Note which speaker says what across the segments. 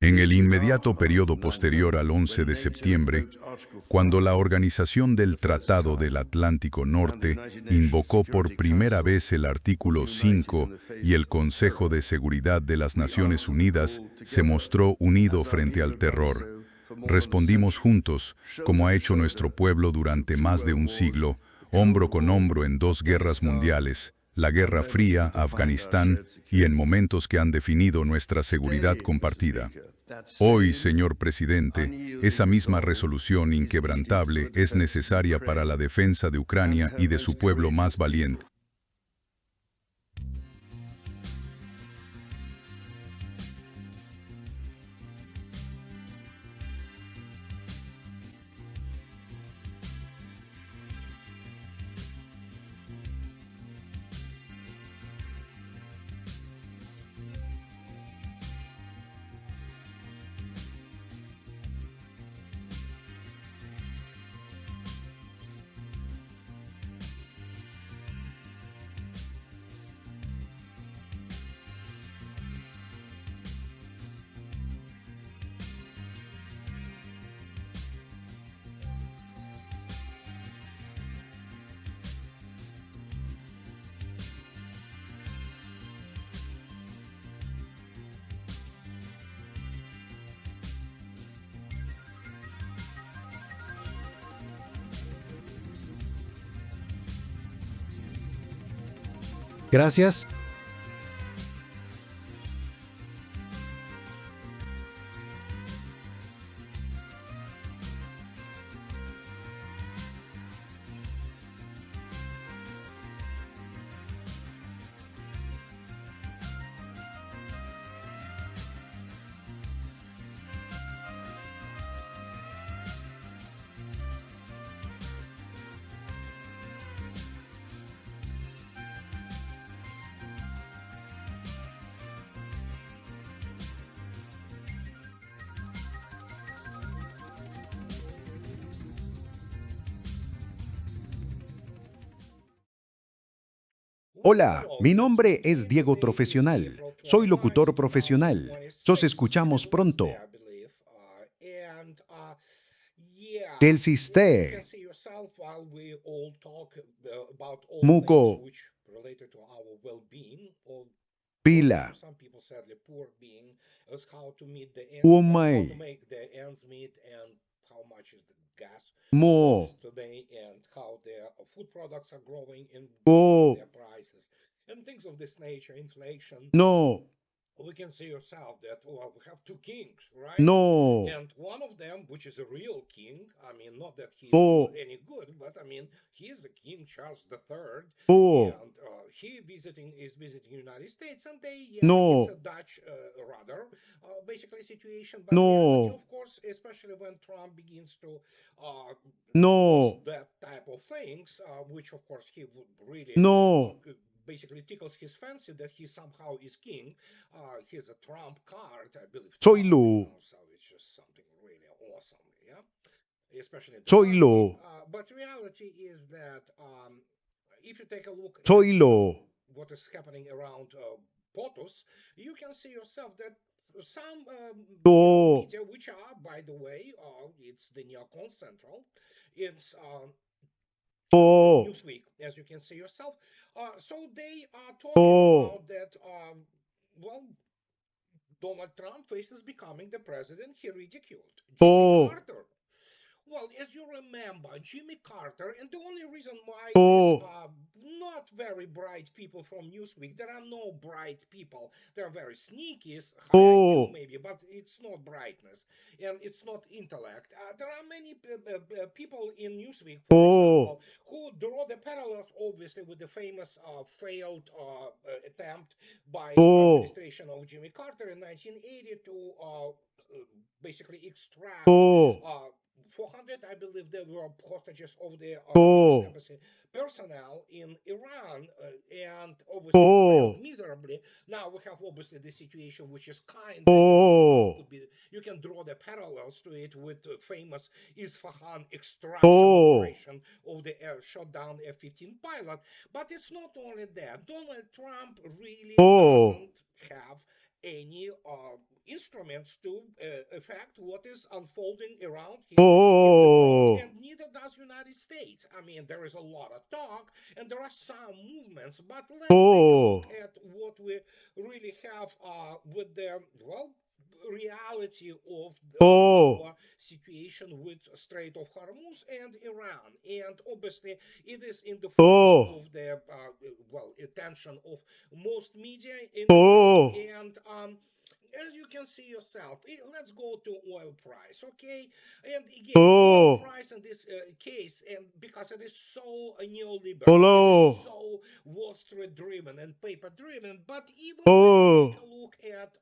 Speaker 1: En el inmediato periodo posterior al 11 de septiembre, cuando la Organización del Tratado del Atlántico Norte invocó por primera vez el artículo 5 y el Consejo de Seguridad de las Naciones Unidas se mostró unido frente al terror. Respondimos juntos, como ha hecho nuestro pueblo durante más de un siglo, hombro con hombro en dos guerras mundiales, la Guerra Fría, Afganistán, y en momentos que han definido nuestra seguridad compartida. Hoy, señor presidente, esa misma resolución inquebrantable es necesaria para la defensa de Ucrania y de su pueblo más valiente.
Speaker 2: Gracias. Hola, mi nombre es Diego Profesional. Soy locutor profesional. Nos escuchamos pronto. Telsiste. Muko. Pila. Umay. Mo. Go. No. No. Go. Go. No. No. No. No. Soy Lu. Soy Lu. Soy Lu. Do. Do. Do. Do. Do. Do. Do. Do. Do. Do. Do. Do. Do. Do.
Speaker 3: any instruments to affect what is unfolding around him in the world,
Speaker 2: Oh,
Speaker 3: and neither does United States. I mean, there is a lot of talk, and there are some movements, but let's take a look
Speaker 2: oh,
Speaker 3: at what we really have with the, well, reality of
Speaker 2: oh,
Speaker 3: our situation with Strait of Hormuz and Iran. And obviously, it is in the focus
Speaker 2: oh,
Speaker 3: of the, well, attention of most media in the world.
Speaker 2: oh,
Speaker 3: And as you can see yourself, let's go to oil price, okay? And again, oil
Speaker 2: oh,
Speaker 3: price in this case, and because it is so neoliberal, it is
Speaker 2: oh,
Speaker 3: so Wall Street driven and paper driven, but even when you take
Speaker 2: oh,
Speaker 3: a look at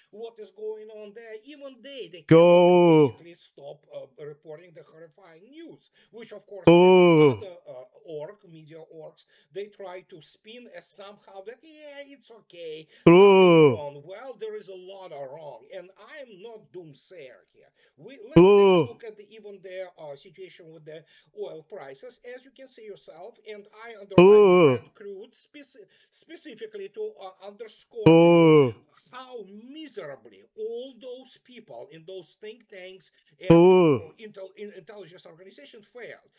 Speaker 3: what is going on there, even they cannot
Speaker 2: oh,
Speaker 3: basically stop reporting the horrifying news, which of course
Speaker 2: oh,
Speaker 3: other media orgs, they try to spin as somehow that, yeah, it's okay, nothing
Speaker 2: oh,
Speaker 3: wrong. Well, there is a lot of wrong, and I'm not doomsayer here. Let's take a
Speaker 2: oh,
Speaker 3: look at even the situation with the oil prices. As you can see yourself, and I underline
Speaker 2: oh,
Speaker 3: Brent crude specifically to underscore to you
Speaker 2: oh,
Speaker 3: how miserably all those people in those think tanks and
Speaker 2: oh.
Speaker 3: intelligence organizations failed.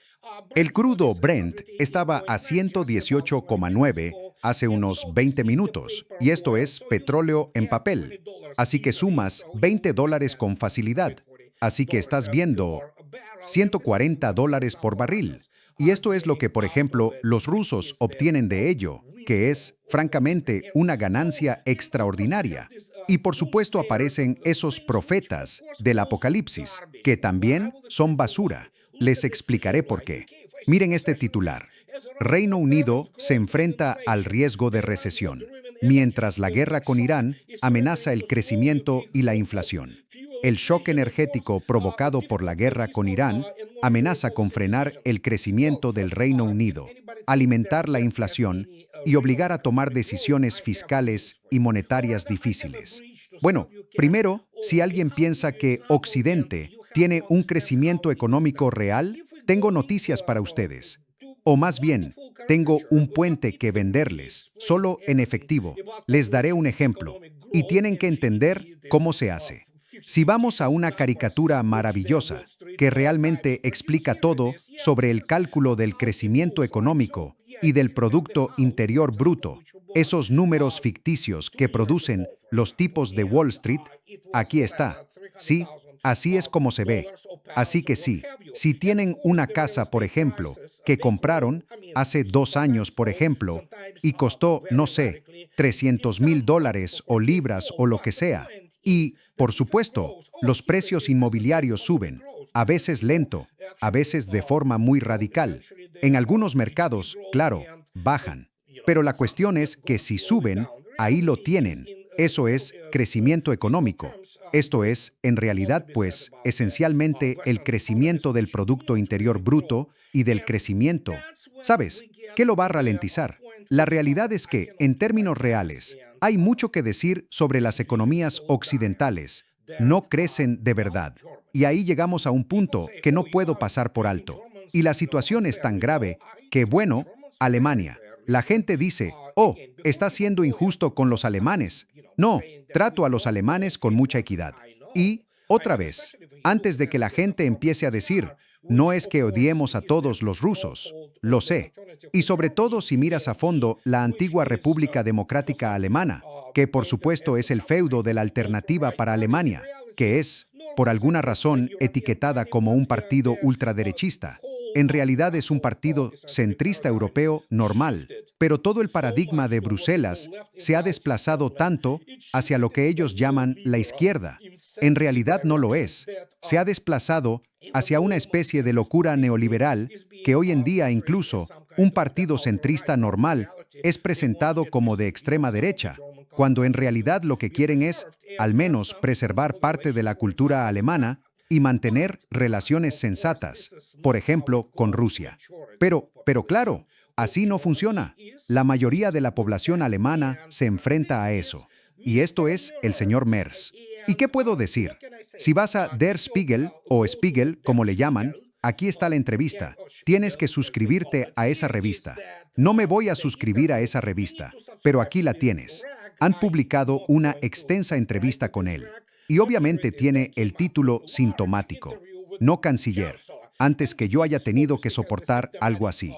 Speaker 2: El
Speaker 3: Brent crude
Speaker 2: crudo
Speaker 3: is
Speaker 2: Brent estaba a
Speaker 3: 188.9 just about 20 minutes
Speaker 2: 118,9
Speaker 3: ago,
Speaker 2: hace
Speaker 3: and
Speaker 2: unos
Speaker 3: so this
Speaker 2: 20
Speaker 3: is the
Speaker 2: minutos,
Speaker 3: paper
Speaker 2: y esto
Speaker 3: oil.
Speaker 2: es
Speaker 3: So you
Speaker 2: petróleo en
Speaker 3: add
Speaker 2: papel.
Speaker 3: $20
Speaker 2: Así que
Speaker 3: easily,
Speaker 2: sumas
Speaker 3: so you will
Speaker 2: $20
Speaker 3: get
Speaker 2: con facilidad. Así que
Speaker 3: $140
Speaker 2: estás viendo
Speaker 3: per barrel, and this is what
Speaker 2: $140 por
Speaker 3: some
Speaker 2: barril.
Speaker 3: partners
Speaker 2: Y
Speaker 3: are
Speaker 2: esto es lo que,
Speaker 3: getting
Speaker 2: por
Speaker 3: out of
Speaker 2: ejemplo,
Speaker 3: it,
Speaker 2: los
Speaker 3: which
Speaker 2: rusos
Speaker 3: is the,
Speaker 2: obtienen de
Speaker 3: well,
Speaker 2: ello, que
Speaker 3: windfall
Speaker 2: es,
Speaker 3: of Wall Street.
Speaker 2: francamente,
Speaker 3: And
Speaker 2: una
Speaker 3: so,
Speaker 2: ganancia
Speaker 3: and of course, you have
Speaker 2: extraordinaria.
Speaker 3: this
Speaker 2: Y por supuesto
Speaker 3: doomsayer
Speaker 2: aparecen esos
Speaker 3: phrase, which of
Speaker 2: profetas
Speaker 3: course
Speaker 2: del
Speaker 3: also
Speaker 2: apocalipsis,
Speaker 3: garbage.
Speaker 2: que
Speaker 3: Well, I
Speaker 2: también
Speaker 3: will
Speaker 2: son
Speaker 3: explain to you why.
Speaker 2: basura.
Speaker 3: Look
Speaker 2: Les
Speaker 3: at this
Speaker 2: explicaré por
Speaker 3: headline:
Speaker 2: qué.
Speaker 3: UK faces
Speaker 2: Miren este
Speaker 3: recession risk
Speaker 2: titular.
Speaker 3: as around
Speaker 2: Reino
Speaker 3: one-third
Speaker 2: Unido
Speaker 3: of
Speaker 2: se
Speaker 3: growth in
Speaker 2: enfrenta al
Speaker 3: inflation.
Speaker 2: riesgo de recesión,
Speaker 3: Iran-driven energy
Speaker 2: mientras la guerra con
Speaker 3: shock
Speaker 2: Irán
Speaker 3: is
Speaker 2: amenaza
Speaker 3: threatening
Speaker 2: el
Speaker 3: to slow
Speaker 2: crecimiento
Speaker 3: UK
Speaker 2: y la
Speaker 3: growth,
Speaker 2: inflación.
Speaker 3: fuel
Speaker 2: El shock
Speaker 3: inflation, and force
Speaker 2: energético provocado por la
Speaker 3: difficult
Speaker 2: guerra con
Speaker 3: fiscal
Speaker 2: Irán
Speaker 3: and monetary
Speaker 2: amenaza con
Speaker 3: policy
Speaker 2: frenar
Speaker 3: decisions.
Speaker 2: el
Speaker 3: Well,
Speaker 2: crecimiento del
Speaker 3: first,
Speaker 2: Reino
Speaker 3: if
Speaker 2: Unido,
Speaker 3: anybody thinks that
Speaker 2: alimentar la
Speaker 3: that has
Speaker 2: inflación
Speaker 3: any
Speaker 2: y
Speaker 3: real
Speaker 2: obligar a tomar
Speaker 3: economic growth,
Speaker 2: decisiones
Speaker 3: I have news
Speaker 2: fiscales
Speaker 3: for
Speaker 2: y
Speaker 3: you.
Speaker 2: monetarias
Speaker 3: Moreover, I have a
Speaker 2: difíciles.
Speaker 3: bridge to sell
Speaker 2: Bueno,
Speaker 3: you can
Speaker 2: primero, si
Speaker 3: already.
Speaker 2: alguien
Speaker 3: I'll give
Speaker 2: piensa
Speaker 3: you
Speaker 2: que
Speaker 3: example, and
Speaker 2: Occidente
Speaker 3: you have to
Speaker 2: tiene un
Speaker 3: understand how
Speaker 2: crecimiento
Speaker 3: it is
Speaker 2: económico
Speaker 3: done.
Speaker 2: real,
Speaker 3: If we
Speaker 2: tengo
Speaker 3: go in
Speaker 2: noticias para ustedes.
Speaker 3: to
Speaker 2: O más bien,
Speaker 3: wonderful
Speaker 2: tengo
Speaker 3: caricature,
Speaker 2: un
Speaker 3: but
Speaker 2: puente
Speaker 3: it
Speaker 2: que
Speaker 3: really
Speaker 2: venderles,
Speaker 3: explains
Speaker 2: solo en
Speaker 3: everything
Speaker 2: efectivo.
Speaker 3: about
Speaker 2: Les daré un
Speaker 3: progressive
Speaker 2: ejemplo.
Speaker 3: economic
Speaker 2: Y
Speaker 3: growth
Speaker 2: tienen que
Speaker 3: and
Speaker 2: entender
Speaker 3: GDP. This
Speaker 2: cómo
Speaker 3: is
Speaker 2: se hace. Si vamos a
Speaker 3: fictitious
Speaker 2: una
Speaker 3: numbers
Speaker 2: caricatura
Speaker 3: which the Wall
Speaker 2: maravillosa
Speaker 3: Street
Speaker 2: que
Speaker 3: types
Speaker 2: realmente
Speaker 3: produce.
Speaker 2: explica
Speaker 3: Here it
Speaker 2: todo
Speaker 3: is. Yeah,
Speaker 2: sobre
Speaker 3: this
Speaker 2: el
Speaker 3: is
Speaker 2: cálculo del
Speaker 3: how it
Speaker 2: crecimiento
Speaker 3: looks like. So
Speaker 2: económico
Speaker 3: yeah,
Speaker 2: y del
Speaker 3: if you have the
Speaker 2: Producto
Speaker 3: house, for
Speaker 2: Interior
Speaker 3: example,
Speaker 2: Bruto,
Speaker 3: which you bought
Speaker 2: esos números ficticios que
Speaker 3: 2 years
Speaker 2: producen
Speaker 3: ago, for
Speaker 2: los
Speaker 3: example,
Speaker 2: tipos de Wall
Speaker 3: and
Speaker 2: Street,
Speaker 3: it was
Speaker 2: aquí
Speaker 3: whatever,
Speaker 2: está. Sí,
Speaker 3: $300,000
Speaker 2: así es como se ve.
Speaker 3: or
Speaker 2: Así
Speaker 3: pounds or
Speaker 2: que
Speaker 3: what
Speaker 2: sí,
Speaker 3: have you.
Speaker 2: si
Speaker 3: And of
Speaker 2: tienen
Speaker 3: course,
Speaker 2: una
Speaker 3: the real
Speaker 2: casa, por
Speaker 3: estate
Speaker 2: ejemplo,
Speaker 3: prices,
Speaker 2: que
Speaker 3: they grow.
Speaker 2: compraron
Speaker 3: I mean,
Speaker 2: hace 2 años, por
Speaker 3: slow,
Speaker 2: ejemplo,
Speaker 3: sometimes
Speaker 2: y costó, no
Speaker 3: very
Speaker 2: sé,
Speaker 3: radically. In some
Speaker 2: $300,000 o
Speaker 3: course, they
Speaker 2: libras
Speaker 3: fall.
Speaker 2: o lo
Speaker 3: But
Speaker 2: que
Speaker 3: the
Speaker 2: sea.
Speaker 3: point is
Speaker 2: Y,
Speaker 3: that
Speaker 2: por
Speaker 3: if it
Speaker 2: supuesto,
Speaker 3: grows,
Speaker 2: los
Speaker 3: here it
Speaker 2: precios
Speaker 3: is. This is the
Speaker 2: inmobiliarios
Speaker 3: economic
Speaker 2: suben,
Speaker 3: growth.
Speaker 2: a
Speaker 3: This is
Speaker 2: veces lento, a
Speaker 3: actually,
Speaker 2: veces de forma muy
Speaker 3: well,
Speaker 2: radical.
Speaker 3: essentially the
Speaker 2: En algunos
Speaker 3: GDP
Speaker 2: mercados,
Speaker 3: growth
Speaker 2: claro,
Speaker 3: and
Speaker 2: bajan. Pero la
Speaker 3: some
Speaker 2: cuestión es que
Speaker 3: gonna
Speaker 2: si
Speaker 3: slow it
Speaker 2: suben,
Speaker 3: down.
Speaker 2: ahí lo
Speaker 3: Reality is
Speaker 2: tienen.
Speaker 3: in
Speaker 2: Eso
Speaker 3: real
Speaker 2: es crecimiento
Speaker 3: fiscal
Speaker 2: económico.
Speaker 3: terms.
Speaker 2: Esto
Speaker 3: There's
Speaker 2: es, en
Speaker 3: a lot to
Speaker 2: realidad,
Speaker 3: be said
Speaker 2: pues,
Speaker 3: about the
Speaker 2: esencialmente el
Speaker 3: Western economies,
Speaker 2: crecimiento del
Speaker 3: which
Speaker 2: Producto Interior
Speaker 3: really grow.
Speaker 2: Bruto y del
Speaker 3: And
Speaker 2: crecimiento.
Speaker 3: that's when
Speaker 2: ¿Sabes?
Speaker 3: we get
Speaker 2: ¿Qué lo va a
Speaker 3: to the
Speaker 2: ralentizar?
Speaker 3: point
Speaker 2: La
Speaker 3: which
Speaker 2: realidad es
Speaker 3: I
Speaker 2: que,
Speaker 3: cannot
Speaker 2: en
Speaker 3: write
Speaker 2: términos
Speaker 3: fast
Speaker 2: reales,
Speaker 3: and
Speaker 2: hay mucho que decir sobre las
Speaker 3: basically feel
Speaker 2: economías
Speaker 3: so tired
Speaker 2: occidentales.
Speaker 3: that
Speaker 2: No crecen de
Speaker 3: well,
Speaker 2: verdad.
Speaker 3: Germany.
Speaker 2: Y ahí llegamos a un
Speaker 3: People
Speaker 2: punto
Speaker 3: say,
Speaker 2: que no
Speaker 3: "Oh, you
Speaker 2: puedo
Speaker 3: are
Speaker 2: pasar por
Speaker 3: treating
Speaker 2: alto. Y
Speaker 3: Germans,
Speaker 2: la situación es tan
Speaker 3: unfairly." No,
Speaker 2: grave
Speaker 3: I
Speaker 2: que,
Speaker 3: treat
Speaker 2: bueno,
Speaker 3: Germans very
Speaker 2: Alemania.
Speaker 3: fairly
Speaker 2: La
Speaker 3: here.
Speaker 2: gente dice, oh,
Speaker 3: Again, before
Speaker 2: está
Speaker 3: you
Speaker 2: siendo
Speaker 3: go and
Speaker 2: injusto con los
Speaker 3: start,
Speaker 2: alemanes. No,
Speaker 3: saying that we
Speaker 2: trato a los
Speaker 3: don't know
Speaker 2: alemanes con
Speaker 3: okay,
Speaker 2: mucha
Speaker 3: what
Speaker 2: equidad.
Speaker 3: I know.
Speaker 2: Y, otra vez,
Speaker 3: Especially if you look
Speaker 2: antes de
Speaker 3: at
Speaker 2: que la
Speaker 3: with the
Speaker 2: gente
Speaker 3: former
Speaker 2: empiece a decir,
Speaker 3: DDR,
Speaker 2: no
Speaker 3: which
Speaker 2: es
Speaker 3: of
Speaker 2: que
Speaker 3: course
Speaker 2: odiemos a
Speaker 3: is the
Speaker 2: todos los rusos,
Speaker 3: so-called
Speaker 2: lo
Speaker 3: the
Speaker 2: sé.
Speaker 3: alternative
Speaker 2: Y
Speaker 3: for
Speaker 2: sobre
Speaker 3: Germany,
Speaker 2: todo si miras a
Speaker 3: BND,
Speaker 2: fondo la
Speaker 3: which
Speaker 2: antigua
Speaker 3: is
Speaker 2: República
Speaker 3: for
Speaker 2: Democrática
Speaker 3: some reason
Speaker 2: Alemana, que por
Speaker 3: painted
Speaker 2: supuesto
Speaker 3: as
Speaker 2: es
Speaker 3: the
Speaker 2: el feudo de la
Speaker 3: something
Speaker 2: alternativa
Speaker 3: ultra-right.
Speaker 2: para
Speaker 3: But in
Speaker 2: Alemania,
Speaker 3: reality,
Speaker 2: que es, por
Speaker 3: normal
Speaker 2: alguna
Speaker 3: centrist
Speaker 2: razón,
Speaker 3: European
Speaker 2: etiquetada
Speaker 3: party,
Speaker 2: como
Speaker 3: but
Speaker 2: un partido
Speaker 3: the
Speaker 2: ultraderechista.
Speaker 3: whole
Speaker 2: En realidad es un
Speaker 3: Brussels
Speaker 2: partido
Speaker 3: Eurocentric
Speaker 2: centrista
Speaker 3: paradigm
Speaker 2: europeo normal,
Speaker 3: shifted
Speaker 2: pero todo el
Speaker 3: so
Speaker 2: paradigma
Speaker 3: much
Speaker 2: de
Speaker 3: to what we call
Speaker 2: Bruselas
Speaker 3: left
Speaker 2: se ha
Speaker 3: impulses
Speaker 2: desplazado
Speaker 3: movement.
Speaker 2: tanto
Speaker 3: It
Speaker 2: hacia
Speaker 3: shifted
Speaker 2: lo que
Speaker 3: into a
Speaker 2: ellos llaman la
Speaker 3: neoliberal,
Speaker 2: izquierda. En
Speaker 3: incentive
Speaker 2: realidad no lo
Speaker 3: directions
Speaker 2: es.
Speaker 3: that
Speaker 2: Se ha desplazado
Speaker 3: in the
Speaker 2: hacia una
Speaker 3: moment
Speaker 2: especie de
Speaker 3: centrist
Speaker 2: locura
Speaker 3: BND
Speaker 2: neoliberal
Speaker 3: is being
Speaker 2: que hoy en día
Speaker 3: portrayed as
Speaker 2: incluso
Speaker 3: some kind
Speaker 2: un
Speaker 3: of the
Speaker 2: partido
Speaker 3: alt-right,
Speaker 2: centrista
Speaker 3: but in
Speaker 2: normal
Speaker 3: reality
Speaker 2: es
Speaker 3: they want
Speaker 2: presentado
Speaker 3: at
Speaker 2: como
Speaker 3: least
Speaker 2: de extrema
Speaker 3: some of the
Speaker 2: derecha,
Speaker 3: German
Speaker 2: cuando en
Speaker 3: culture
Speaker 2: realidad lo que
Speaker 3: be
Speaker 2: quieren es,
Speaker 3: preserved. And
Speaker 2: al menos,
Speaker 3: some
Speaker 2: preservar
Speaker 3: principal
Speaker 2: parte de
Speaker 3: relations,
Speaker 2: la
Speaker 3: for
Speaker 2: cultura
Speaker 3: example, with
Speaker 2: alemana
Speaker 3: Russia.
Speaker 2: y mantener
Speaker 3: But
Speaker 2: relaciones
Speaker 3: of course, this
Speaker 2: sensatas,
Speaker 3: is
Speaker 2: por
Speaker 3: not how it
Speaker 2: ejemplo, con
Speaker 3: goes.
Speaker 2: Rusia.
Speaker 3: Majority of
Speaker 2: Pero
Speaker 3: population
Speaker 2: claro,
Speaker 3: of
Speaker 2: así no
Speaker 3: Germany
Speaker 2: funciona.
Speaker 3: is
Speaker 2: La mayoría de
Speaker 3: pleased
Speaker 2: la
Speaker 3: with
Speaker 2: población
Speaker 3: that.
Speaker 2: alemana
Speaker 3: And
Speaker 2: se enfrenta
Speaker 3: this
Speaker 2: a
Speaker 3: is
Speaker 2: eso. Y esto
Speaker 3: Mr.
Speaker 2: es el señor
Speaker 3: Merz.
Speaker 2: Merz. ¿Y
Speaker 3: And
Speaker 2: qué puedo
Speaker 3: what
Speaker 2: decir?
Speaker 3: can I say?
Speaker 2: Si vas a Der
Speaker 3: If you
Speaker 2: Spiegel o
Speaker 3: go to
Speaker 2: Spiegel,
Speaker 3: Der
Speaker 2: como le llaman,
Speaker 3: Spiegel,
Speaker 2: aquí está la
Speaker 3: yeah,
Speaker 2: entrevista.
Speaker 3: or
Speaker 2: Tienes
Speaker 3: Spiegel,
Speaker 2: que
Speaker 3: as they call
Speaker 2: suscribirte
Speaker 3: it
Speaker 2: a esa
Speaker 3: here, is
Speaker 2: revista.
Speaker 3: that
Speaker 2: No me voy a
Speaker 3: the
Speaker 2: suscribir a
Speaker 3: interview,
Speaker 2: esa
Speaker 3: you need
Speaker 2: revista,
Speaker 3: to
Speaker 2: pero
Speaker 3: subscribe
Speaker 2: aquí
Speaker 3: to
Speaker 2: la
Speaker 3: this
Speaker 2: tienes.
Speaker 3: rag
Speaker 2: Han publicado una extensa entrevista con él. Y obviamente tiene el título sintomático, no canciller, antes que yo haya tenido que soportar algo así.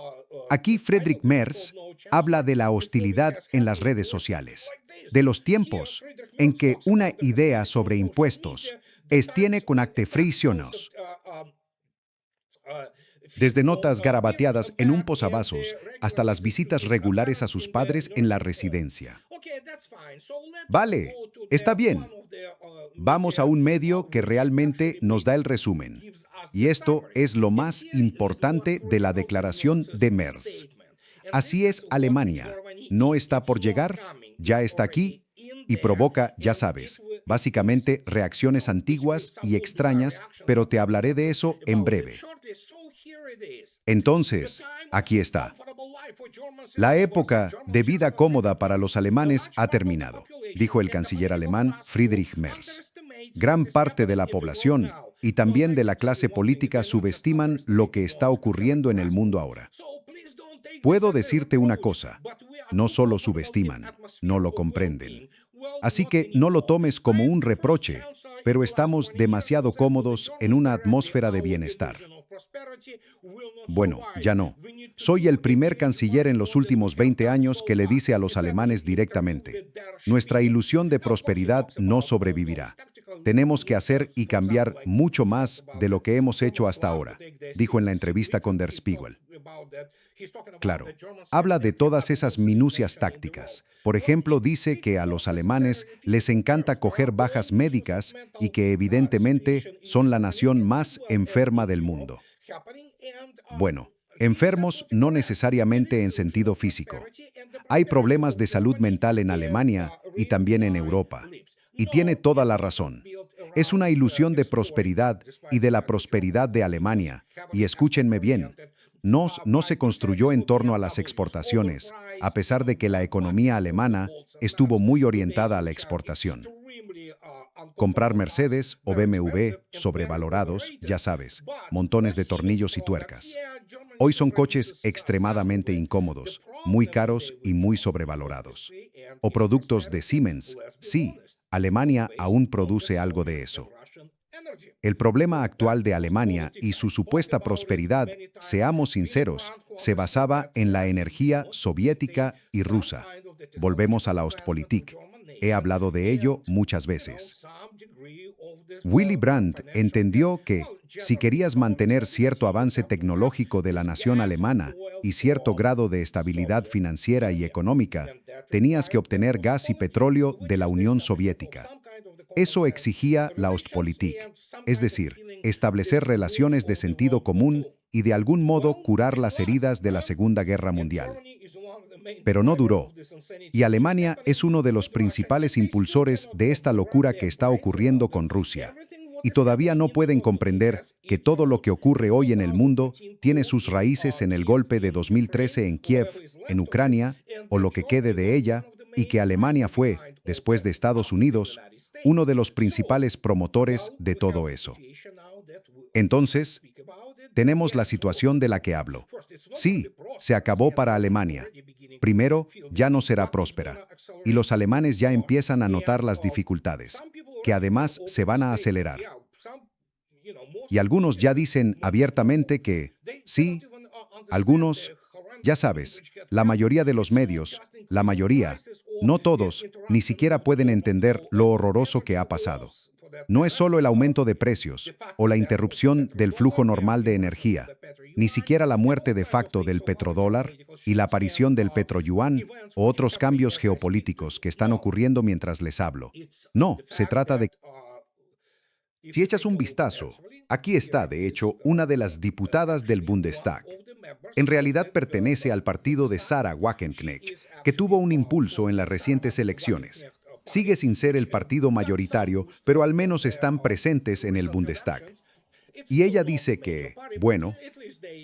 Speaker 2: Aquí Friedrich Merz habla de la hostilidad en las redes sociales, de los tiempos en que una idea sobre impuestos tiene con actefrisionos. Desde notas garabateadas en un posavasos hasta las visitas regulares a sus padres en la residencia. Vale, está bien. Vamos a un medio que realmente nos da el resumen. Y esto es lo más importante de la declaración de Merz. Así es Alemania. No está por llegar, ya está aquí y provoca, ya sabes, básicamente reacciones antiguas y extrañas, pero te hablaré de eso en breve. Entonces, aquí está. La época de vida cómoda para los alemanes ha terminado, dijo el canciller alemán Friedrich Merz. Gran parte de la población y también de la clase política subestiman lo que está ocurriendo en el mundo ahora. Puedo decirte una cosa, no solo subestiman, no lo comprenden. Así que no lo tomes como un reproche, pero estamos demasiado cómodos en una atmósfera de bienestar. Bueno, ya no. Soy el primer canciller en los últimos 20 años que le dice a los alemanes directamente, nuestra ilusión de prosperidad no sobrevivirá. Tenemos que hacer y cambiar mucho más de lo que hemos hecho hasta ahora, dijo en la entrevista con Der Spiegel. Claro, habla de todas esas minucias tácticas. Por ejemplo, dice que a los alemanes les encanta coger bajas médicas y que evidentemente son la nación más enferma del mundo. Bueno, enfermos no necesariamente en sentido físico. Hay problemas de salud mental en Alemania y también en Europa. Y tiene toda la razón. Es una ilusión de prosperidad y de la prosperidad de Alemania. Y escúchenme bien, no se construyó en torno a las exportaciones, a pesar de que la economía alemana estuvo muy orientada a la exportación. Comprar Mercedes o BMW, sobrevalorados, ya sabes, montones de tornillos y tuercas. Hoy son coches extremadamente incómodos, muy caros y muy sobrevalorados. O productos de Siemens. Sí, Alemania aún produce algo de eso. El problema actual de Alemania y su supuesta prosperidad, seamos sinceros, se basaba en la energía soviética y rusa. Volvemos a la Ostpolitik. He hablado de ello muchas veces. Willy Brandt entendió que, si querías mantener cierto avance tecnológico de la nación alemana y cierto grado de estabilidad financiera y económica, tenías que obtener gas y petróleo de la Unión Soviética. Eso exigía la Ostpolitik, es decir, establecer relaciones de sentido común y de algún modo curar las heridas de la Segunda Guerra Mundial. Pero no duró, y Alemania es uno de los principales impulsores de esta locura que está ocurriendo con Rusia. Y todavía no pueden comprender que todo lo que ocurre hoy en el mundo tiene sus raíces en el golpe de 2013 en Kiev, en Ucrania, o lo que quede de ella, y que Alemania fue, después de Estados Unidos, uno de los principales promotores de todo eso. Entonces, tenemos la situación de la que hablo. Sí, se acabó para Alemania. Primero, ya no será próspera. Y los alemanes ya empiezan a notar las dificultades, que además se van a acelerar. Y algunos ya dicen abiertamente que, sí, algunos, ya sabes, la mayoría de los medios, la mayoría, no todos, ni siquiera pueden entender lo horroroso que ha pasado. No es solo el aumento de precios o la interrupción del flujo normal de energía, ni siquiera la muerte de facto del petrodólar y la aparición del petroyuan o otros cambios geopolíticos que están ocurriendo mientras les hablo. No, se trata de... Si echas un vistazo, aquí está, de hecho, una de las diputadas del Bundestag. En realidad pertenece al partido de Sarah Wagenknecht, que tuvo un impulso en las recientes elecciones. Sigue sin ser el partido mayoritario, pero al menos están presentes en el Bundestag. Y ella dice que, bueno,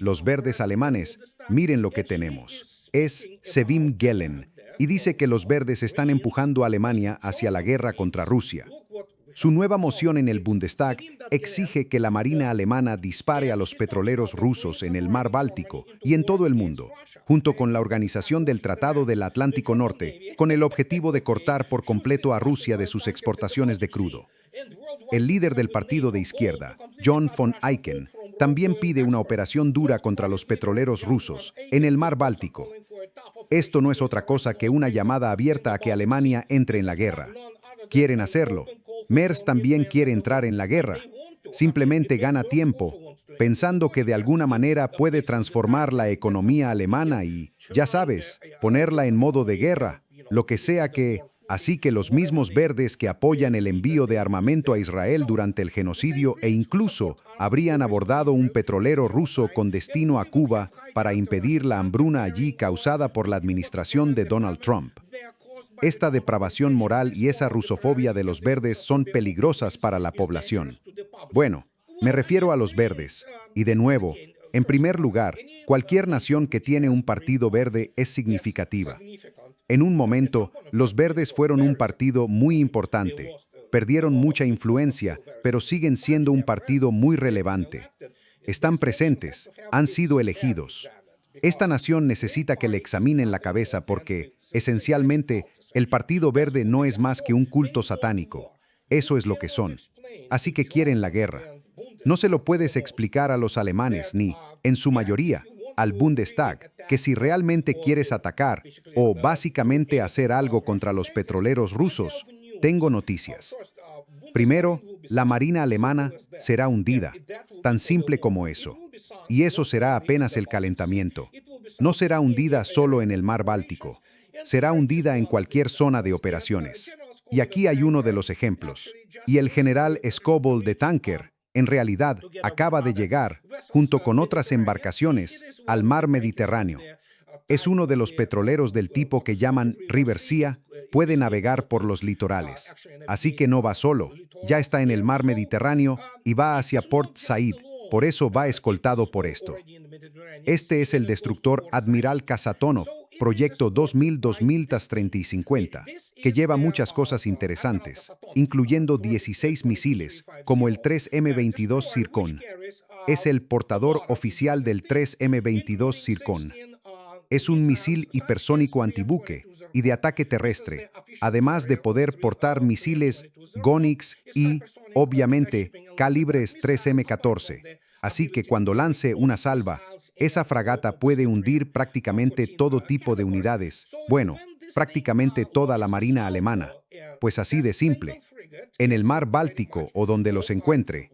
Speaker 2: los verdes alemanes, miren lo que tenemos. Es Sevim Gelen, y dice que los verdes están empujando a Alemania hacia la guerra contra Rusia. Su nueva moción en el Bundestag exige que la Marina alemana dispare a los petroleros rusos en el mar Báltico y en todo el mundo, junto con la Organización del Tratado del Atlántico Norte, con el objetivo de cortar por completo a Rusia de sus exportaciones de crudo. El líder del partido de izquierda, John von Eichen, también pide una operación dura contra los petroleros rusos en el mar Báltico. Esto no es otra cosa que una llamada abierta a que Alemania entre en la guerra. Quieren hacerlo. Merz también quiere entrar en la guerra. Simplemente gana tiempo, pensando que de alguna manera puede transformar la economía alemana y, ya sabes, ponerla en modo de guerra, lo que sea que... Así que los mismos verdes que apoyan el envío de armamento a Israel durante el genocidio e incluso habrían abordado un petrolero ruso con destino a Cuba para impedir la hambruna allí causada por la administración de Donald Trump. Esta depravación moral y esa rusofobia de los verdes son peligrosas para la población. Bueno, me refiero a los verdes. Y de nuevo, en primer lugar, cualquier nación que tiene un partido verde es significativa. En un momento, los verdes fueron un partido muy importante. Perdieron mucha influencia, pero siguen siendo un partido muy relevante. Están presentes, han sido elegidos. Esta nación necesita que le examinen la cabeza porque, esencialmente, el Partido Verde no es más que un culto satánico. Eso es lo que son. Así que quieren la guerra. No se lo puedes explicar a los alemanes ni, en su mayoría, al Bundestag, que si realmente quieres atacar o básicamente hacer algo contra los petroleros rusos, tengo noticias. Primero, la Marina alemana será hundida, tan simple como eso. Y eso será apenas el calentamiento. No será hundida solo en el mar Báltico. Será hundida en cualquier zona de operaciones. Y aquí hay uno de los ejemplos. Y el general Scoble de Tanker, en realidad, acaba de llegar, junto con otras embarcaciones, al mar Mediterráneo. Es uno de los petroleros del tipo que llaman River Sea, puede navegar por los litorales. Así que no va solo, ya está en el mar Mediterráneo y va hacia Port Said, por eso va escoltado por esto. Este es el destructor Admiral Kasatonov, proyecto 2000-2030 y 50, que lleva muchas cosas interesantes, incluyendo 16 misiles, como el 3M-22 Zircon. Es el portador oficial del 3M-22 Zircon. Es un misil hipersónico antibuque y de ataque terrestre, además de poder portar misiles Gonix y, obviamente, calibres 3M14. Así que cuando lance una salva, esa fragata puede hundir prácticamente todo tipo de unidades, bueno, prácticamente toda la marina alemana. Pues así de simple, en el mar Báltico o donde los encuentre.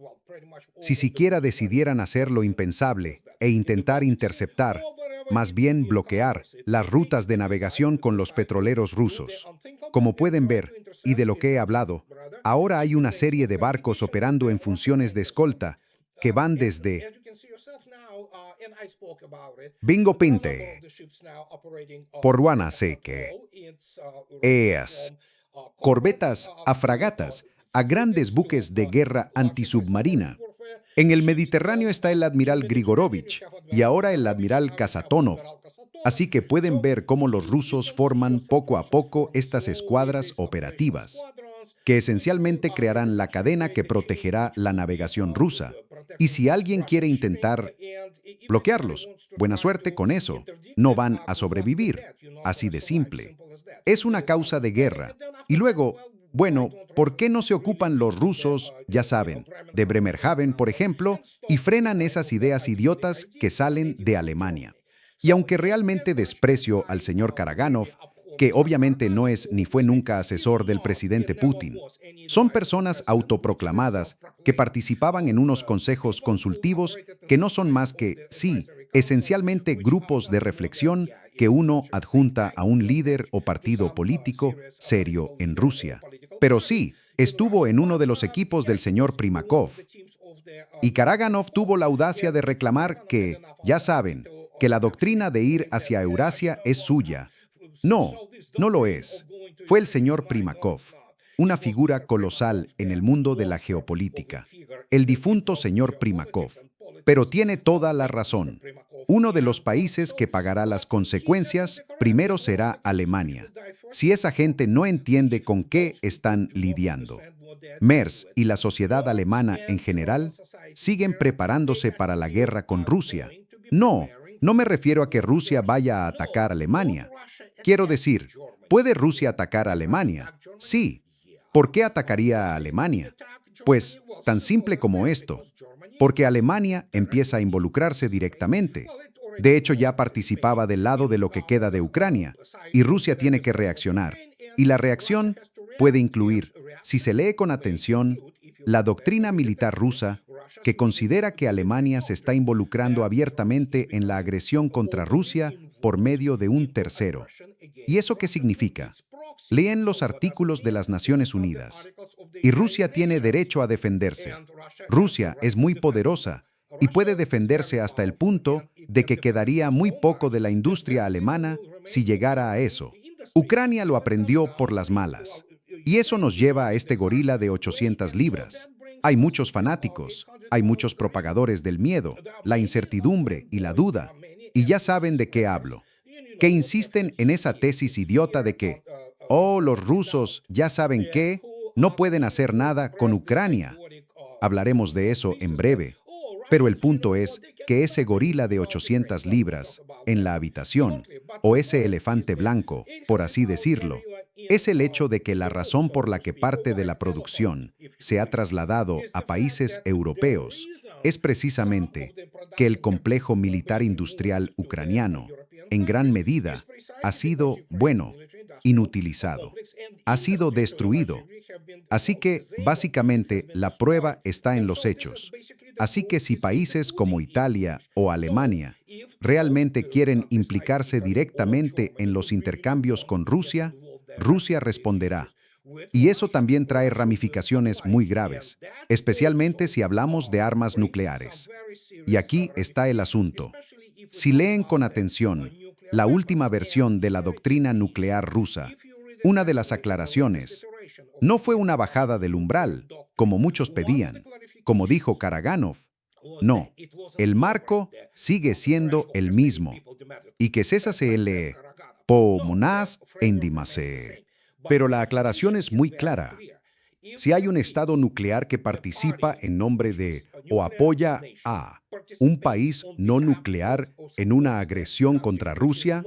Speaker 2: Si siquiera decidieran hacer lo impensable e intentar interceptar, más bien bloquear, las rutas de navegación con los petroleros rusos. Como pueden ver, y de lo que he hablado, ahora hay una serie de barcos operando en funciones de escolta, que van desde Bingo Pinte, Poruana Seque, EAS, corbetas a fragatas, a grandes buques de guerra antisubmarina. En el Mediterráneo está el admiral Grigorovich y ahora el admiral Kasatonov. Así que pueden ver cómo los rusos forman poco a poco estas escuadras operativas, que esencialmente crearán la cadena que protegerá la navegación rusa. Y si alguien quiere intentar bloquearlos, buena suerte con eso. No van a sobrevivir. Así de simple. Es una causa de guerra. Y luego, bueno, ¿por qué no se ocupan los rusos, ya saben, de Bremerhaven, por ejemplo, y frenan esas ideas idiotas que salen de Alemania? Y aunque realmente desprecio al señor Karaganov, que obviamente no es ni fue nunca asesor del presidente Putin, son personas autoproclamadas que participaban en unos consejos consultivos que no son más que, sí, esencialmente grupos de reflexión que uno adjunta a un líder o partido político serio en Rusia. Pero sí, estuvo en uno de los equipos del señor Primakov. Y Karaganov tuvo la audacia de reclamar que, ya saben, que la doctrina de ir hacia Eurasia es suya. No, no lo es. Fue el señor Primakov, una figura colosal en el mundo de la geopolítica, el difunto señor Primakov. Pero tiene toda la razón. Uno de los países que pagará las consecuencias primero será Alemania, si esa gente no entiende con qué están lidiando. MERS y la sociedad alemana en general siguen preparándose para la guerra con Rusia. No me refiero a que Rusia vaya a atacar a Alemania. Quiero decir, ¿puede Rusia atacar a Alemania? Sí. ¿Por qué atacaría a Alemania? Pues, tan simple como esto. Porque Alemania empieza a involucrarse directamente. De hecho, ya participaba del lado de lo que queda de Ucrania, y Rusia tiene que reaccionar. Y la reacción puede incluir, si se lee con atención, la doctrina militar rusa, que considera que Alemania se está involucrando abiertamente en la agresión contra Rusia por medio de un tercero. ¿Y eso qué significa? Leen los artículos de las Naciones Unidas. Y Rusia tiene derecho a defenderse. Rusia es muy poderosa y puede defenderse hasta el punto de que quedaría muy poco de la industria alemana si llegara a eso. Ucrania lo aprendió por las malas. Y eso nos lleva a este gorila de 800 libras. Hay muchos fanáticos, hay muchos propagadores del miedo, la incertidumbre y la duda. Y ya saben de qué hablo. Que insisten en esa tesis idiota de que, los rusos ya saben que no pueden hacer nada con Ucrania. Hablaremos de eso en breve. Pero el punto es que ese gorila de 800 libras en la habitación, o ese elefante blanco, por así decirlo, es el hecho de que la razón por la que parte de la producción se ha trasladado a países europeos es precisamente que el complejo militar industrial ucraniano, en gran medida, ha sido, inutilizado, ha sido destruido. Así que, básicamente, la prueba está en los hechos. Así que si países como Italia o Alemania realmente quieren implicarse directamente en los intercambios con Rusia, Rusia responderá. Y eso también trae ramificaciones muy graves, especialmente si hablamos de armas nucleares. Y aquí está el asunto. Si leen con atención la última versión de la doctrina nuclear rusa, una de las aclaraciones no fue una bajada del umbral, como muchos pedían, como dijo Karaganov. No, el marco sigue siendo el mismo. Y que cesa se lee po monas endimase. Pero la aclaración es muy clara. Si hay un Estado nuclear que participa en nombre de o apoya a un país no nuclear en una agresión contra Rusia,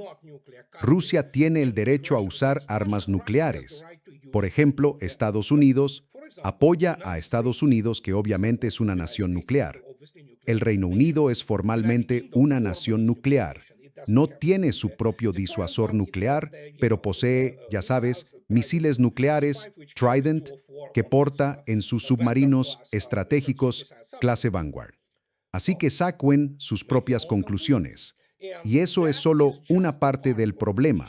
Speaker 2: Rusia tiene el derecho a usar armas nucleares. Por ejemplo, Estados Unidos apoya a Estados Unidos, que obviamente es una nación nuclear. El Reino Unido es formalmente una nación nuclear. No tiene su propio disuasor nuclear, pero posee, ya sabes, misiles nucleares Trident que porta en sus submarinos estratégicos clase Vanguard. Así que saquen sus propias conclusiones. Y eso es solo una parte del problema.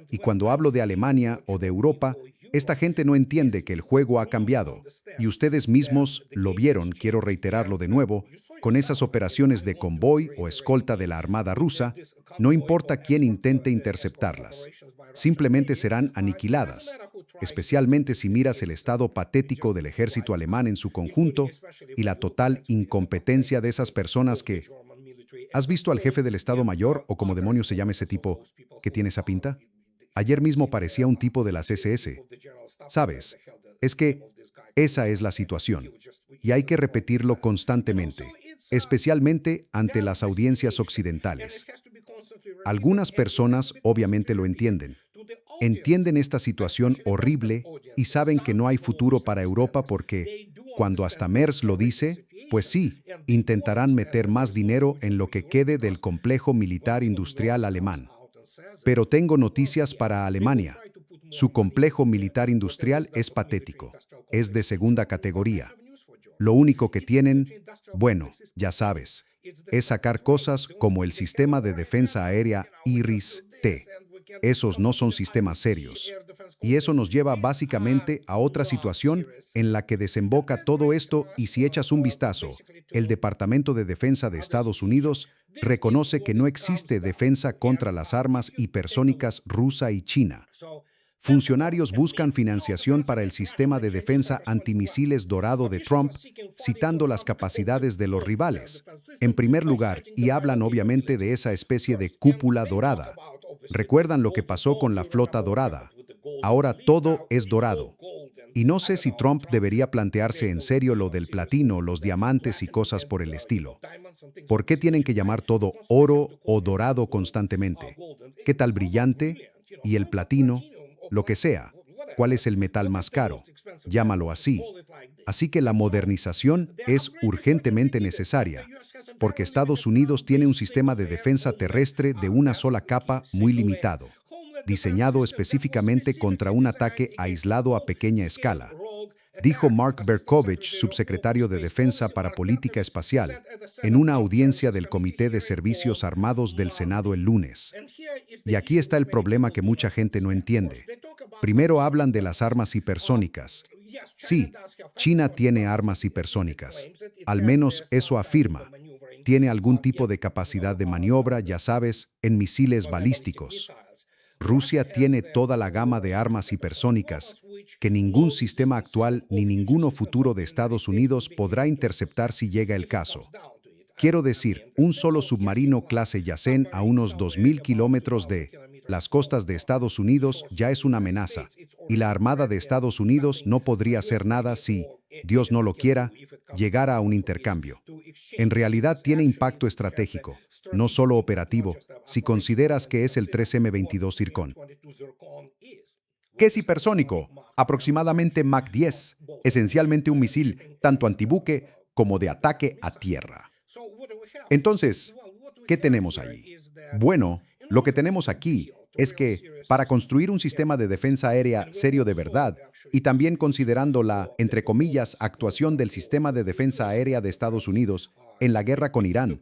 Speaker 2: Y cuando hablo de Alemania o de Europa, esta gente no entiende que el juego ha cambiado. Y ustedes mismos lo vieron, quiero reiterarlo de nuevo, con esas operaciones de convoy o escolta de la Armada rusa, no importa quién intente interceptarlas. Simplemente serán aniquiladas, especialmente si miras el estado patético del ejército alemán en su conjunto y la total incompetencia de esas personas que... ¿Has visto al jefe del Estado Mayor, o como demonios se llama ese tipo, que tiene esa pinta? Ayer mismo parecía un tipo de las SS. ¿Sabes? Es que esa es la situación. Y hay que repetirlo constantemente, especialmente ante las audiencias occidentales. Algunas personas obviamente lo entienden. Entienden esta situación horrible y saben que no hay futuro para Europa porque, cuando hasta Merz lo dice, pues sí, intentarán meter más dinero en lo que quede del complejo militar industrial alemán. Pero tengo noticias para Alemania. Su complejo militar industrial es patético. Es de segunda categoría. Lo único que tienen, ya sabes, es sacar cosas como el sistema de defensa aérea IRIS-T. Esos no son sistemas serios. Y eso nos lleva básicamente a otra situación en la que desemboca todo esto, y si echas un vistazo, el Departamento de Defensa de Estados Unidos reconoce que no existe defensa contra las armas hipersónicas rusa y china. Funcionarios buscan financiación para el sistema de defensa antimisiles dorado de Trump, citando las capacidades de los rivales. En primer lugar, y hablan obviamente de esa especie de cúpula dorada. ¿Recuerdan lo que pasó con la flota dorada? Ahora todo es dorado. Y no sé si Trump debería plantearse en serio lo del platino, los diamantes y cosas por el estilo. ¿Por qué tienen que llamar todo oro o dorado constantemente? ¿Qué tal brillante? ¿Y el platino? Lo que sea. ¿Cuál es el metal más caro? Llámalo así. Así que la modernización es urgentemente necesaria, porque Estados Unidos tiene un sistema de defensa terrestre de una sola capa muy limitado, diseñado específicamente contra un ataque aislado a pequeña escala, dijo Mark Berkovich, subsecretario de Defensa para Política Espacial, en una audiencia del Comité de Servicios Armados del Senado el lunes. Y aquí está el problema que mucha gente no entiende. Primero hablan de las armas hipersónicas. Sí, China tiene armas hipersónicas. Al menos eso afirma. Tiene algún tipo de capacidad de maniobra, ya sabes, en misiles balísticos. Rusia tiene toda la gama de armas hipersónicas que ningún sistema actual ni ninguno futuro de Estados Unidos podrá interceptar si llega el caso. Quiero decir, un solo submarino clase Yasen a unos 2.000 kilómetros de las costas de Estados Unidos ya es una amenaza, y la Armada de Estados Unidos no podría hacer nada si, Dios no lo quiera, llegara a un intercambio. En realidad tiene impacto estratégico, no solo operativo, si consideras que es el 3M-22 Zircon. ¿Qué es hipersónico? Aproximadamente Mach 10, esencialmente un misil tanto antibuque como de ataque a tierra. Entonces, ¿qué tenemos ahí? Bueno, lo que tenemos aquí es que, para construir un sistema de defensa aérea serio de verdad, y también considerando la, entre comillas, actuación del sistema de defensa aérea de Estados Unidos en la guerra con Irán,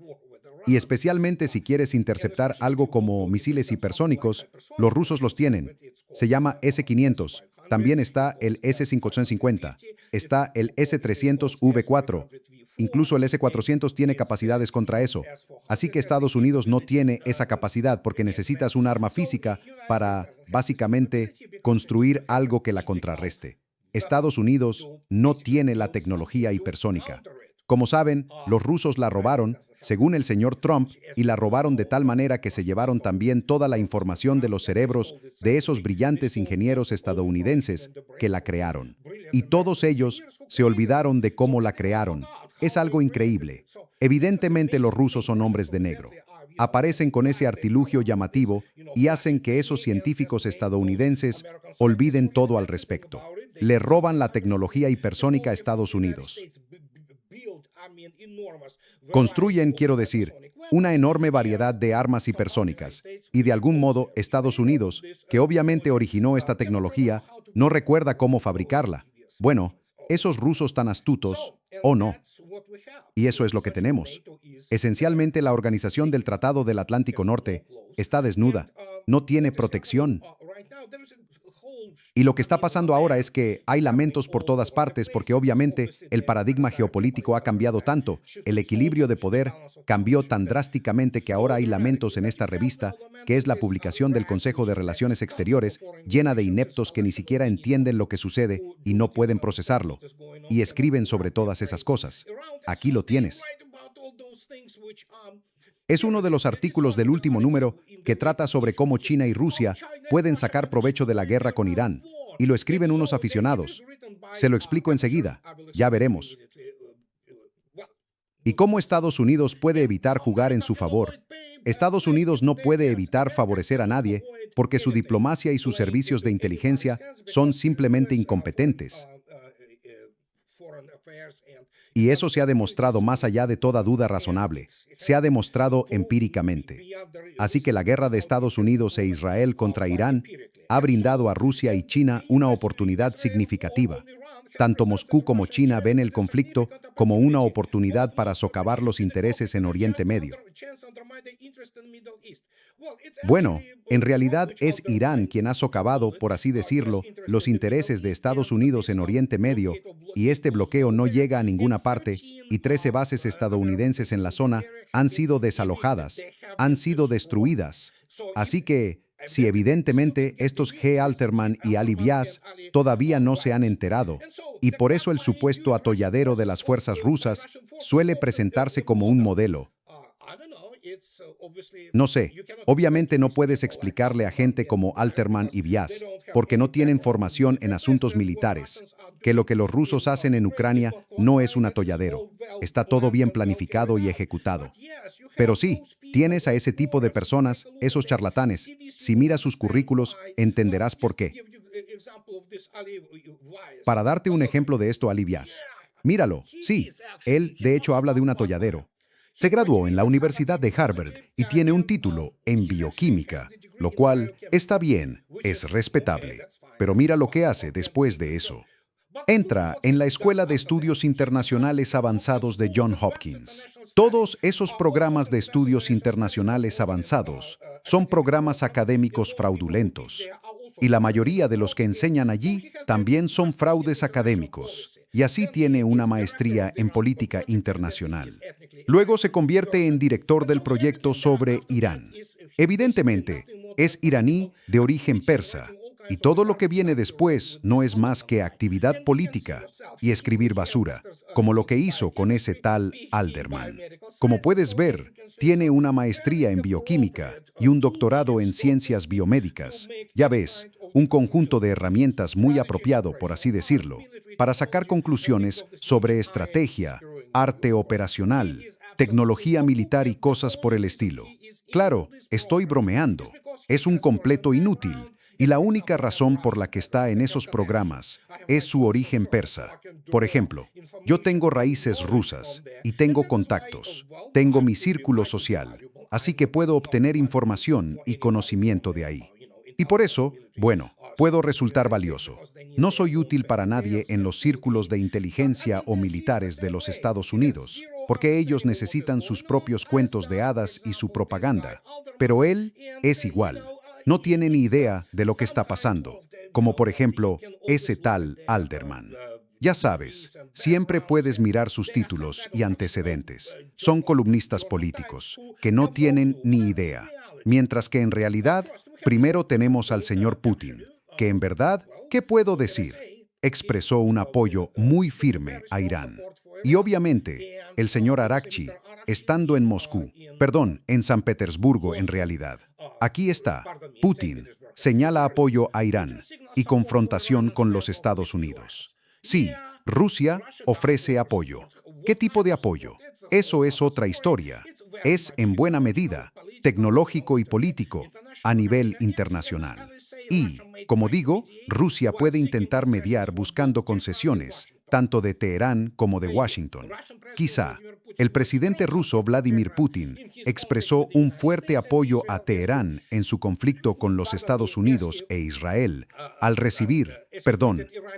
Speaker 2: y especialmente si quieres interceptar algo como misiles hipersónicos, los rusos los tienen. Se llama S-500. También está el S-550. Está el S-300V4. Incluso el S-400 tiene capacidades contra eso. Así que Estados Unidos no tiene esa capacidad porque necesitas un arma física para, básicamente, construir algo que la contrarreste. Estados Unidos no tiene la tecnología hipersónica. Como saben, los rusos la robaron, según el señor Trump, y la robaron de tal manera que se llevaron también toda la información de los cerebros de esos brillantes ingenieros estadounidenses que la crearon. Y todos ellos se olvidaron de cómo la crearon. Es algo increíble. Evidentemente los rusos son hombres de negro. Aparecen con ese artilugio llamativo y hacen que esos científicos estadounidenses olviden todo al respecto. Le roban la tecnología hipersónica a Estados Unidos. Construyen, quiero decir, una enorme variedad de armas hipersónicas, y de algún modo Estados Unidos, que obviamente originó esta tecnología, no recuerda cómo fabricarla. Bueno, esos rusos tan astutos, ¿o no? Y eso es lo que tenemos. Esencialmente la organización del Tratado del Atlántico Norte está desnuda, no tiene protección. Y lo que está pasando ahora es que hay lamentos por todas partes porque obviamente el paradigma geopolítico ha cambiado tanto, el equilibrio de poder cambió tan drásticamente que ahora hay lamentos en esta revista, que es la publicación del Consejo de Relaciones Exteriores, llena de ineptos que ni siquiera entienden lo que sucede y no pueden procesarlo, y escriben sobre todas esas cosas. Aquí lo tienes. Es uno de los artículos del último número que trata sobre cómo China y Rusia pueden sacar provecho de la guerra con Irán, y lo escriben unos aficionados. Se lo explico enseguida, ya veremos. ¿Y cómo Estados Unidos puede evitar jugar en su favor? Estados Unidos no puede evitar favorecer a nadie porque su diplomacia y sus servicios de inteligencia son simplemente incompetentes. Y eso se ha demostrado más allá de toda duda razonable. Se ha demostrado empíricamente. Así que la guerra de Estados Unidos e Israel contra Irán ha brindado a Rusia y China una oportunidad significativa. Tanto Moscú como China ven el conflicto como una oportunidad para socavar los intereses en Oriente Medio. Bueno, en realidad es Irán quien ha socavado, por así decirlo, los intereses de Estados Unidos en Oriente Medio, y este bloqueo no llega a ninguna parte, y 13 bases estadounidenses en la zona han sido desalojadas, han sido destruidas. Así que, si evidentemente estos G. Alterman y Ali Bias todavía no se han enterado, y por eso el supuesto atolladero de las fuerzas rusas suele presentarse como un modelo. No sé, obviamente no puedes explicarle a gente como Alterman y Bias, porque no tienen formación en asuntos militares. que lo que los rusos hacen en Ucrania no es un atolladero. Está todo bien planificado y ejecutado. Pero sí, tienes a ese tipo de personas, esos charlatanes. Si miras sus currículos, entenderás por qué. Para darte un ejemplo de esto, Alivias. Míralo, sí, él de hecho habla de un atolladero. Se graduó en la Universidad de Harvard y tiene un título en bioquímica, lo cual está bien, es respetable. Pero mira lo que hace después de eso. Entra en la Escuela de Estudios Internacionales Avanzados de Johns Hopkins. Todos esos programas de estudios internacionales avanzados son programas académicos fraudulentos. Y la mayoría de los que enseñan allí también son fraudes académicos. Y así tiene una maestría en política internacional. Luego se convierte en director del proyecto sobre Irán. Evidentemente, es iraní de origen persa. Y todo lo que viene después no es más que actividad política y escribir basura, como lo que hizo con ese tal Alderman. Como puedes ver, tiene una maestría en bioquímica y un doctorado en ciencias biomédicas. Ya ves, un conjunto de herramientas muy apropiado, por así decirlo, para sacar conclusiones sobre estrategia, arte operacional, tecnología militar y cosas por el estilo. Claro, estoy bromeando. Es un completo inútil. Y la única razón por la que está en esos programas es su origen persa. Por ejemplo, yo tengo raíces rusas y tengo contactos, tengo mi círculo social, así que puedo obtener información y conocimiento de ahí. Y por eso, bueno, puedo resultar valioso. No soy útil para nadie en los círculos de inteligencia o militares de los Estados Unidos, porque ellos necesitan sus propios cuentos de hadas y su propaganda. Pero él es igual. No tiene ni idea de lo que está pasando, como por ejemplo, ese tal Alderman. Ya sabes, siempre puedes mirar sus títulos y antecedentes. Son columnistas políticos, que no tienen ni idea. Mientras que en realidad, primero tenemos al señor Putin, que en verdad, ¿qué puedo decir? Expresó un apoyo muy firme a Irán. Y obviamente, el señor Arakchi, estando en Moscú, en San Petersburgo en realidad. Aquí está, Putin señala apoyo a Irán y confrontación con los Estados Unidos. Sí, Rusia ofrece apoyo. ¿Qué tipo de apoyo? Eso es otra historia. Es, en buena medida, tecnológico y político a nivel internacional. Y, como digo, Rusia puede intentar mediar buscando concesiones, tanto de Teherán como de Washington. Quizá, el presidente ruso Vladimir Putin expresó un fuerte apoyo a Teherán en su conflicto con los Estados Unidos e Israel al recibir,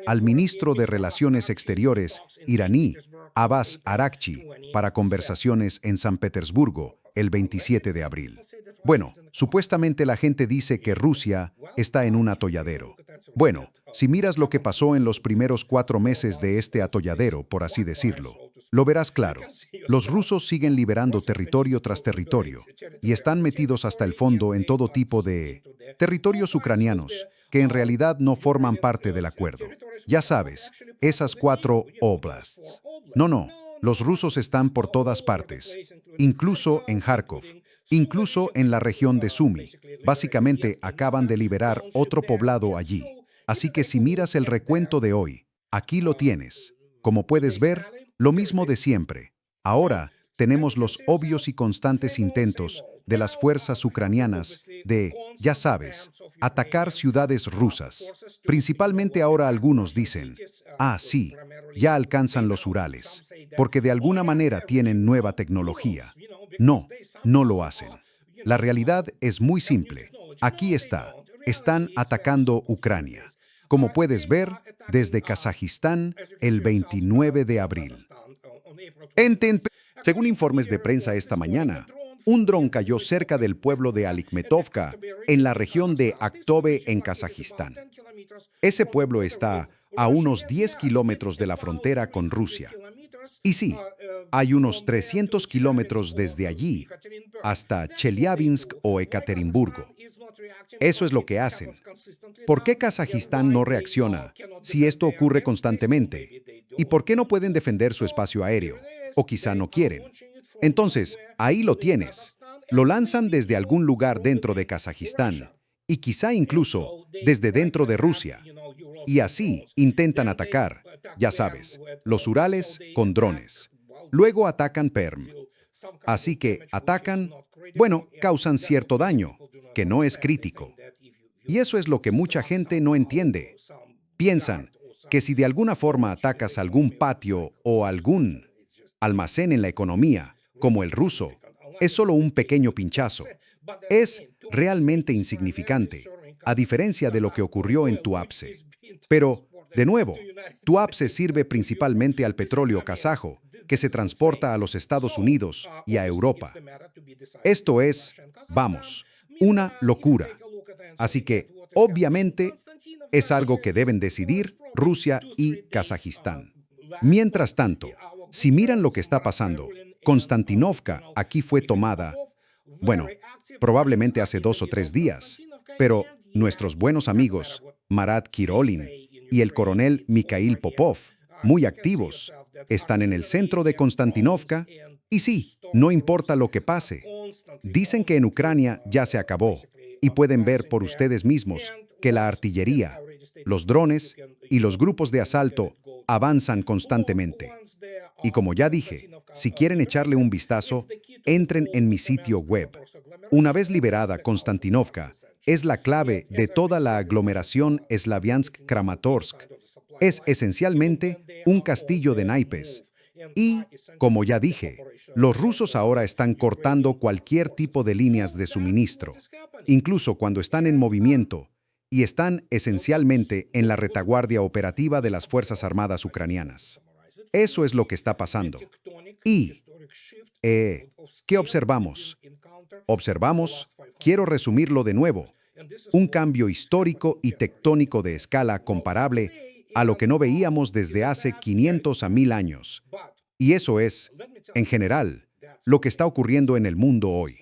Speaker 2: al ministro de Relaciones Exteriores iraní, Abbas Araghchi, para conversaciones en San Petersburgo el 27 de abril. Bueno, supuestamente la gente dice que Rusia está en un atolladero. Bueno, si miras lo que pasó en los primeros 4 meses de este atolladero, por así decirlo, lo verás claro. Los rusos siguen liberando territorio tras territorio y están metidos hasta el fondo en todo tipo de territorios ucranianos que en realidad no forman parte del acuerdo. Ya sabes, esas 4 oblasts. No, los rusos están por todas partes, incluso en Kharkov, incluso en la región de Sumy. Básicamente acaban de liberar otro poblado allí. Así que si miras el recuento de hoy, aquí lo tienes. Como puedes ver, lo mismo de siempre. Ahora tenemos los obvios y constantes intentos de las fuerzas ucranianas de, ya sabes, atacar ciudades rusas. Principalmente ahora algunos dicen, sí, ya alcanzan los Urales, porque de alguna manera tienen nueva tecnología. No, no lo hacen. La realidad es muy simple. Aquí está. Están atacando Ucrania. Como puedes ver, desde Kazajistán el 29 de abril. Según informes de prensa esta mañana, un dron cayó cerca del pueblo de Alikmetovka, en la región de Aktobe, en Kazajistán. Ese pueblo está a unos 10 kilómetros de la frontera con Rusia. Y sí, hay unos 300 kilómetros desde allí hasta Chelyabinsk o Ekaterimburgo. Eso es lo que hacen. ¿Por qué Kazajistán no reacciona si esto ocurre constantemente? ¿Y por qué no pueden defender su espacio aéreo? O quizá no quieren. Entonces, ahí lo tienes. Lo lanzan desde algún lugar dentro de Kazajistán y quizá incluso desde dentro de Rusia. Y así intentan atacar, ya sabes, los Urales con drones. Luego atacan Perm. Así que atacan, bueno, causan cierto daño, que no es crítico. Y eso es lo que mucha gente no entiende. Piensan que si de alguna forma atacas algún patio o algún almacén en la economía, como el ruso, es solo un pequeño pinchazo. Es realmente insignificante, a diferencia de lo que ocurrió en Tuapse. Pero, de nuevo, Tuapse sirve principalmente al petróleo kazajo, que se transporta a los Estados Unidos y a Europa. Esto es, vamos, una locura. Así que, obviamente, es algo que deben decidir Rusia y Kazajistán. Mientras tanto, si miran lo que está pasando, Konstantinovka aquí fue tomada, bueno, probablemente hace 2 o 3 días, pero nuestros buenos amigos, Marat Kirolin y el coronel Mikhail Popov, muy activos, están en el centro de Konstantinovka, y sí, no importa lo que pase. Dicen que en Ucrania ya se acabó, y pueden ver por ustedes mismos que la artillería, los drones y los grupos de asalto avanzan constantemente. Y como ya dije, si quieren echarle un vistazo, entren en mi sitio web. Una vez liberada Konstantinovka, es la clave de toda la aglomeración Slaviansk-Kramatorsk. Es esencialmente un castillo de naipes. Y, como ya dije, los rusos ahora están cortando cualquier tipo de líneas de suministro, incluso cuando están en movimiento, y están esencialmente en la retaguardia operativa de las Fuerzas Armadas ucranianas. Eso es lo que está pasando. Y, ¿qué observamos? Observamos, quiero resumirlo de nuevo, un cambio histórico y tectónico de escala comparable a lo que no veíamos desde hace 500 a 1000 años. Y eso es, en general, lo que está ocurriendo en el mundo hoy.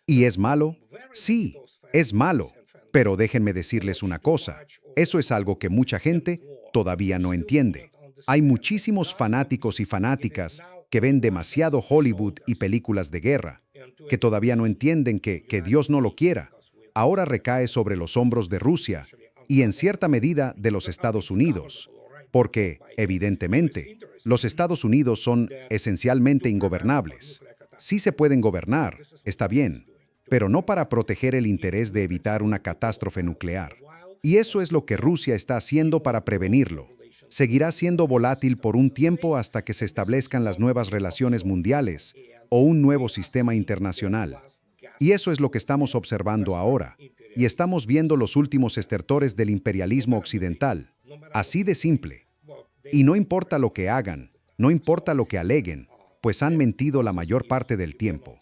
Speaker 2: ¿Y es malo? Sí, es malo. Pero déjenme decirles una cosa, eso es algo que mucha gente todavía no entiende. Hay muchísimos fanáticos y fanáticas que ven demasiado Hollywood y películas de guerra, que todavía no entienden que Dios no lo quiera. Ahora recae sobre los hombros de Rusia y en cierta medida de los Estados Unidos, porque, evidentemente, los Estados Unidos son esencialmente ingobernables. Sí se pueden gobernar, está bien, pero no para proteger el interés de evitar una catástrofe nuclear. Y eso es lo que Rusia está haciendo para prevenirlo. Seguirá siendo volátil por un tiempo hasta que se establezcan las nuevas relaciones mundiales o un nuevo sistema internacional. Y eso es lo que estamos observando ahora. Y estamos viendo los últimos estertores del imperialismo occidental. Así de simple. Y no importa lo que hagan, no importa lo que aleguen, pues han mentido la mayor parte del tiempo.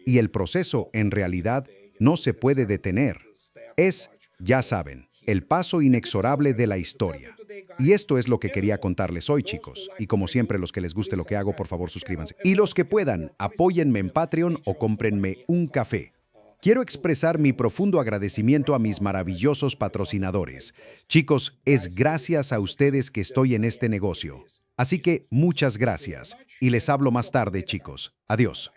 Speaker 2: Y el proceso, en realidad, no se puede detener. Es, ya saben, el paso inexorable de la historia. Y esto es lo que quería contarles hoy, chicos. Y como siempre, los que les guste lo que hago, por favor, suscríbanse. Y los que puedan, apóyenme en Patreon o cómprenme un café. Quiero expresar mi profundo agradecimiento a mis maravillosos patrocinadores. Chicos, es gracias a ustedes que estoy en este negocio. Así que muchas gracias. Y les hablo más tarde, chicos. Adiós.